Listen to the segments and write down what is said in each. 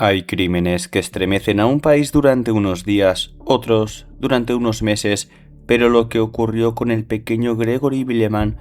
Hay crímenes que estremecen a un país durante unos días, otros durante unos meses, pero lo que ocurrió con el pequeño Gregory Villemin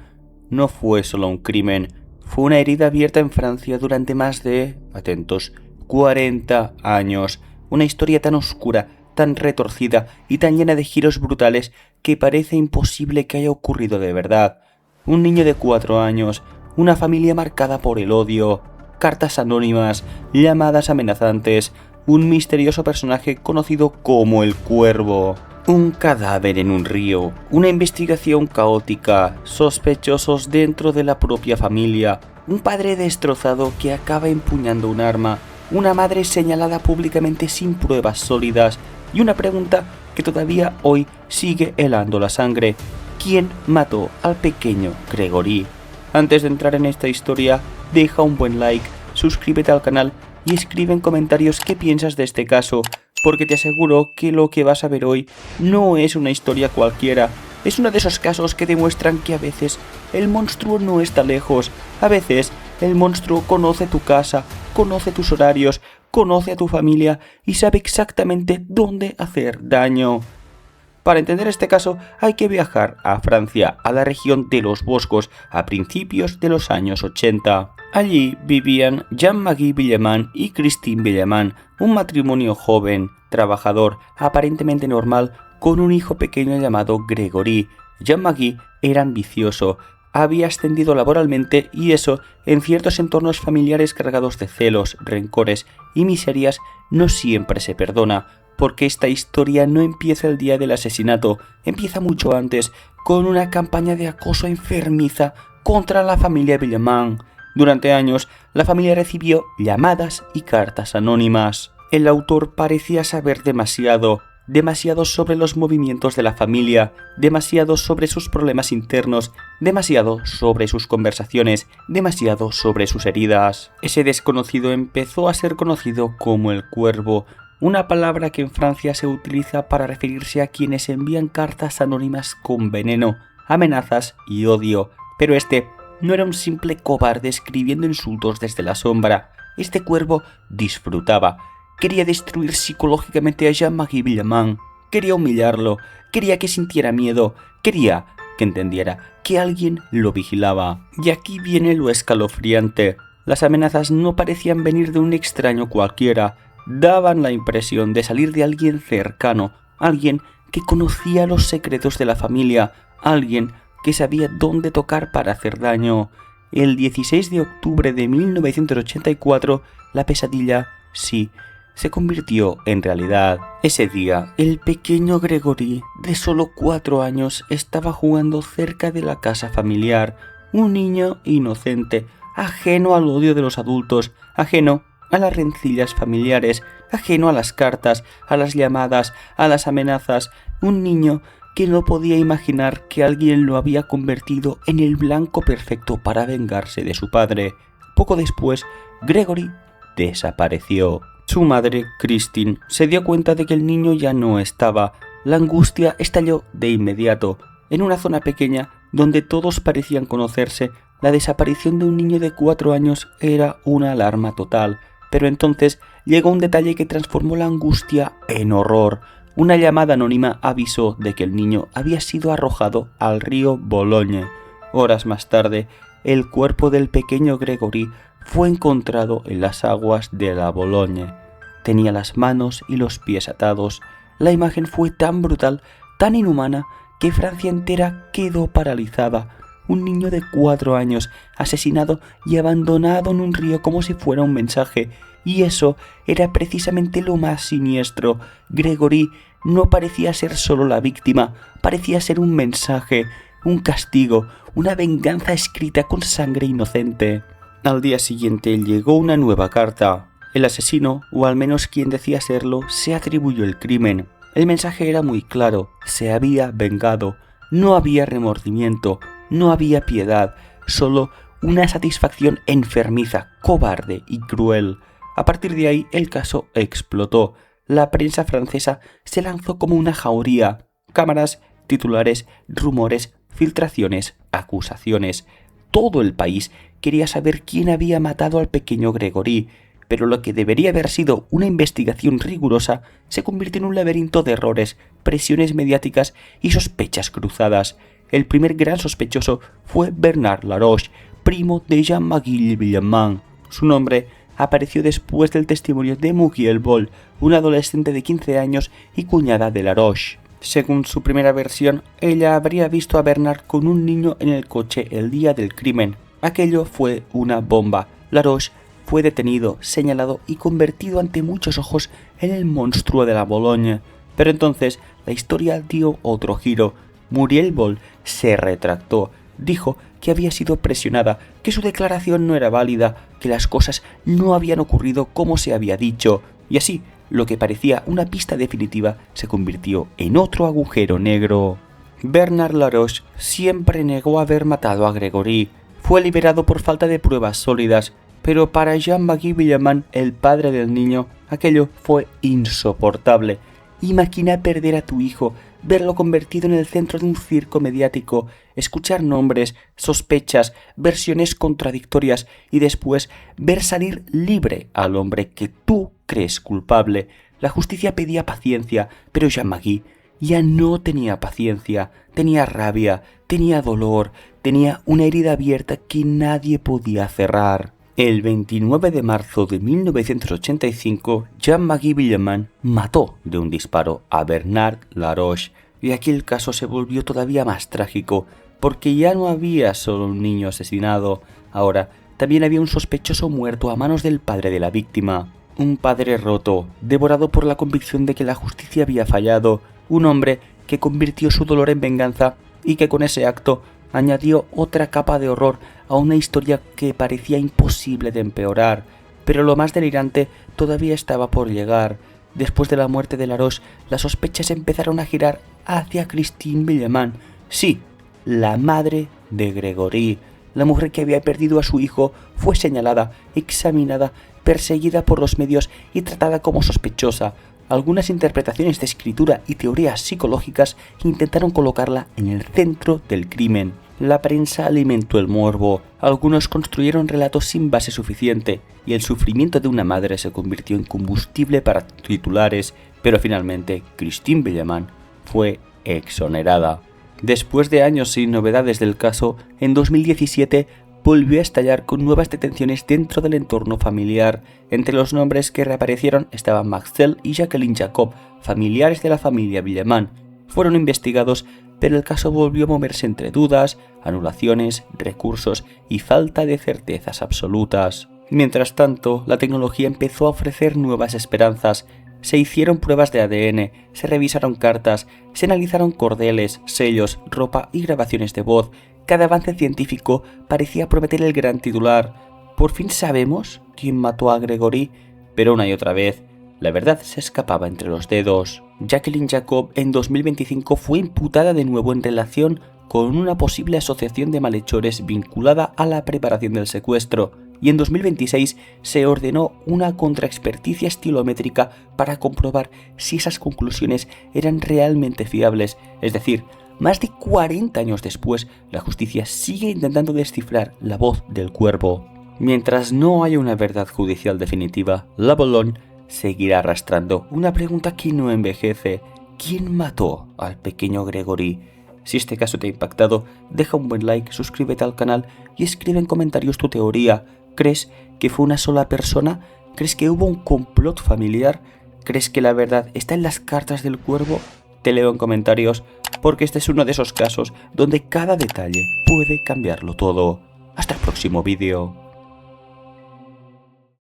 no fue solo un crimen, fue una herida abierta en Francia durante más de, atentos, 40 años, una historia tan oscura, tan retorcida y tan llena de giros brutales que parece imposible que haya ocurrido de verdad. Un niño de 4 años, una familia marcada por el odio, cartas anónimas, llamadas amenazantes, un misterioso personaje conocido como el Cuervo, un cadáver en un río, una investigación caótica, sospechosos dentro de la propia familia, un padre destrozado que acaba empuñando un arma, una madre señalada públicamente sin pruebas sólidas y una pregunta que todavía hoy sigue helando la sangre: ¿quién mató al pequeño Gregory? Antes de entrar en esta historia, deja un buen like, suscríbete al canal y escribe en comentarios qué piensas de este caso, porque te aseguro que lo que vas a ver hoy no es una historia cualquiera, es uno de esos casos que demuestran que a veces el monstruo no está lejos, a veces el monstruo conoce tu casa, conoce tus horarios, conoce a tu familia y sabe exactamente dónde hacer daño. Para entender este caso hay que viajar a Francia, a la región de los Vosgos, a principios de los años 80. Allí vivían Jean-Marie Villemin y Christine Villemin, un matrimonio joven, trabajador, aparentemente normal, con un hijo pequeño llamado Gregory. Jean-Marie era ambicioso, había ascendido laboralmente y eso, en ciertos entornos familiares cargados de celos, rencores y miserias, no siempre se perdona. Porque esta historia no empieza el día del asesinato, empieza mucho antes, con una campaña de acoso enfermiza contra la familia Villemin. Durante años, la familia recibió llamadas y cartas anónimas. El autor parecía saber demasiado sobre los movimientos de la familia, demasiado sobre sus problemas internos, demasiado sobre sus conversaciones, demasiado sobre sus heridas. Ese desconocido empezó a ser conocido como el Cuervo, una palabra que en Francia se utiliza para referirse a quienes envían cartas anónimas con veneno, amenazas y odio. Pero este no era un simple cobarde escribiendo insultos desde la sombra. Este Cuervo disfrutaba. Quería destruir psicológicamente a Jean-Marie Villemin. Quería humillarlo. Quería que sintiera miedo. Quería que entendiera que alguien lo vigilaba. Y aquí viene lo escalofriante. Las amenazas no parecían venir de un extraño cualquiera. Daban la impresión de salir de alguien cercano, alguien que conocía los secretos de la familia, alguien que sabía dónde tocar para hacer daño. El 16 de octubre de 1984, la pesadilla, sí, se convirtió en realidad. Ese día, el pequeño Gregory, de solo 4 años, estaba jugando cerca de la casa familiar, un niño inocente, ajeno al odio de los adultos, ajeno a las rencillas familiares, ajeno a las cartas, a las llamadas, a las amenazas, un niño que no podía imaginar que alguien lo había convertido en el blanco perfecto para vengarse de su padre. Poco después, Gregory desapareció. Su madre, Christine, se dio cuenta de que el niño ya no estaba. La angustia estalló de inmediato. En una zona pequeña, donde todos parecían conocerse, la desaparición de un niño de 4 años era una alarma total. Pero entonces llegó un detalle que transformó la angustia en horror. Una llamada anónima avisó de que el niño había sido arrojado al río Bologne. Horas más tarde, el cuerpo del pequeño Gregory fue encontrado en las aguas de la Bologne. Tenía las manos y los pies atados. La imagen fue tan brutal, tan inhumana, que Francia entera quedó paralizada. Un niño de 4 años, asesinado y abandonado en un río como si fuera un mensaje. Y eso era precisamente lo más siniestro. Gregory no parecía ser solo la víctima, parecía ser un mensaje, un castigo, una venganza escrita con sangre inocente. Al día siguiente llegó una nueva carta. El asesino, o al menos quien decía serlo, se atribuyó el crimen. El mensaje era muy claro: se había vengado. No había remordimiento, no había piedad, solo una satisfacción enfermiza, cobarde y cruel. A partir de ahí el caso explotó. La prensa francesa se lanzó como una jauría. Cámaras, titulares, rumores, filtraciones, acusaciones. Todo el país quería saber quién había matado al pequeño Gregory. pero lo que debería haber sido una investigación rigurosa se convirtió en un laberinto de errores, presiones mediáticas y sospechas cruzadas. El primer gran sospechoso fue Bernard Laroche, primo de Jean-Marie Villemin. Su nombre apareció después del testimonio de Muriel Boll, una adolescente de 15 años y cuñada de Laroche. Según su primera versión, ella habría visto a Bernard con un niño en el coche el día del crimen. Aquello fue una bomba. Laroche fue detenido, señalado y convertido ante muchos ojos en el monstruo de la Bologne. Pero entonces la historia dio otro giro. Muriel Boll se retractó. Dijo que había sido presionada, que su declaración no era válida, que las cosas no habían ocurrido como se había dicho. Y así, lo que parecía una pista definitiva se convirtió en otro agujero negro. Bernard Laroche siempre negó haber matado a Gregory. Fue liberado por falta de pruebas sólidas, pero para Jean-Marie Villemin, el padre del niño, aquello fue insoportable. Imagina perder a tu hijo, verlo convertido en el centro de un circo mediático, escuchar nombres, sospechas, versiones contradictorias y después ver salir libre al hombre que tú crees culpable. La justicia pedía paciencia, pero Jean-Marie ya no tenía paciencia, tenía rabia, tenía dolor, tenía una herida abierta que nadie podía cerrar. El 29 de marzo de 1985, Jean-Marie Villemin mató de un disparo a Bernard Laroche, y aquí el caso se volvió todavía más trágico, porque ya no había solo un niño asesinado, ahora también había un sospechoso muerto a manos del padre de la víctima. Un padre roto, devorado por la convicción de que la justicia había fallado, un hombre que convirtió su dolor en venganza y que con ese acto añadió otra capa de horror a una historia que parecía imposible de empeorar. Pero lo más delirante todavía estaba por llegar. Después de la muerte de Laroche, las sospechas empezaron a girar hacia Christine Villemin. Sí, la madre de Gregory. La mujer que había perdido a su hijo fue señalada, examinada, perseguida por los medios y tratada como sospechosa. Algunas interpretaciones de escritura y teorías psicológicas intentaron colocarla en el centro del crimen. La prensa alimentó el morbo, algunos construyeron relatos sin base suficiente, y el sufrimiento de una madre se convirtió en combustible para titulares, pero finalmente Christine Villemin fue exonerada. Después de años sin novedades del caso, en 2017 volvió a estallar con nuevas detenciones dentro del entorno familiar. Entre los nombres que reaparecieron estaban Marcel y Jacqueline Jacob, familiares de la familia Villemin. Fueron investigados, pero el caso volvió a moverse entre dudas, anulaciones, recursos y falta de certezas absolutas. Mientras tanto, la tecnología empezó a ofrecer nuevas esperanzas. Se hicieron pruebas de ADN, se revisaron cartas, se analizaron cordeles, sellos, ropa y grabaciones de voz. Cada avance científico parecía prometer el gran titular. Por fin sabemos quién mató a Gregory, pero una y otra vez, la verdad se escapaba entre los dedos. Jacqueline Jacob en 2025 fue imputada de nuevo en relación con una posible asociación de malhechores vinculada a la preparación del secuestro, y en 2026 se ordenó una contraexperticia estilométrica para comprobar si esas conclusiones eran realmente fiables, es decir, más de 40 años después, la justicia sigue intentando descifrar la voz del cuervo. Mientras no haya una verdad judicial definitiva, la Bologne seguirá arrastrando una pregunta que no envejece. ¿Quién mató al pequeño Gregory? Si este caso te ha impactado, deja un buen like, suscríbete al canal y escribe en comentarios tu teoría. ¿Crees que fue una sola persona? ¿Crees que hubo un complot familiar? ¿Crees que la verdad está en las cartas del cuervo? Te leo en comentarios, porque este es uno de esos casos donde cada detalle puede cambiarlo todo. Hasta el próximo vídeo.